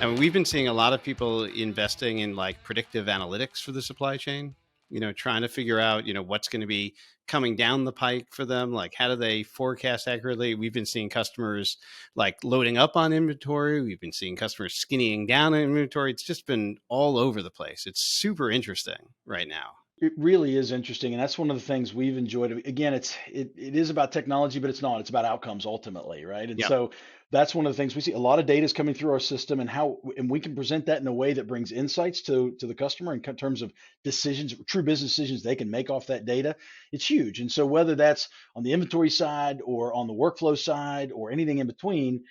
I mean, we've been seeing a lot of people investing in like predictive analytics for the supply chain, trying to figure out, what's going to be coming down the pike for them. Like, how do they forecast accurately? We've been seeing customers like loading up on inventory. We've been seeing customers skinnying down on inventory. It's just been all over the place. It's super interesting right now. It really is interesting, and that's one of the things we've enjoyed. Again, it is about technology, but it's not. It's about outcomes ultimately, right? And Yeah. so that's one of the things we see. A lot of data is coming through our system, and we can present that in a way that brings insights to the customer in terms of decisions, true business decisions they can make off that data. It's huge. And so whether that's on the inventory side or on the workflow side or anything in between,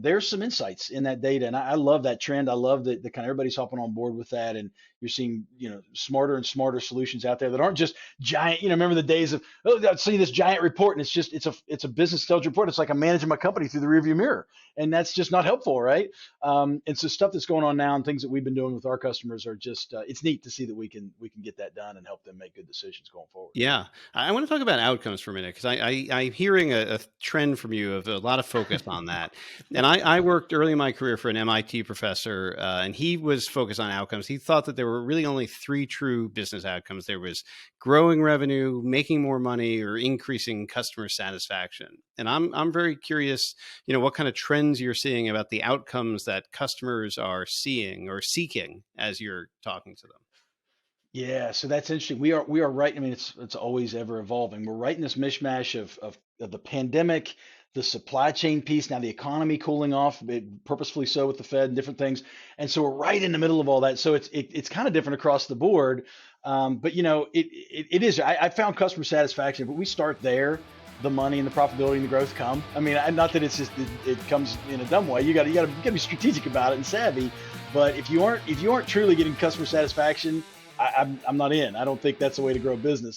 there's some insights in that data, and I love that trend. I love that the kind of everybody's hopping on board with that, and you're seeing smarter and smarter solutions out there that aren't just giant. Remember the days of, oh, I see this giant report, and it's a business intelligence report. It's like I'm managing my company through the rearview mirror, and that's just not helpful, right? And so stuff that's going on now and things that we've been doing with our customers are just it's neat to see that we can get that done and help them make good decisions going forward. Yeah, I want to talk about outcomes for a minute because I'm hearing a trend from you of a lot of focus on that. And I worked early in my career for an MIT professor, and he was focused on outcomes. He thought that there were really only three true business outcomes. There was growing revenue, making more money, or increasing customer satisfaction. And I'm very curious, what kind of trends you're seeing about the outcomes that customers are seeing or seeking as you're talking to them. Yeah, so that's interesting. We are right. I mean, it's always ever evolving. We're right in this mishmash of the pandemic, the supply chain piece, now the economy cooling off, purposefully so with the Fed and different things. And so we're right in the middle of all that. So it's kind of different across the board. But it is. I found customer satisfaction, but we start there. The money and the profitability and the growth come. I mean, not that it's just it comes in a dumb way. You got to be strategic about it and savvy. But if you aren't truly getting customer satisfaction, I'm not in. I don't think that's the way to grow a business.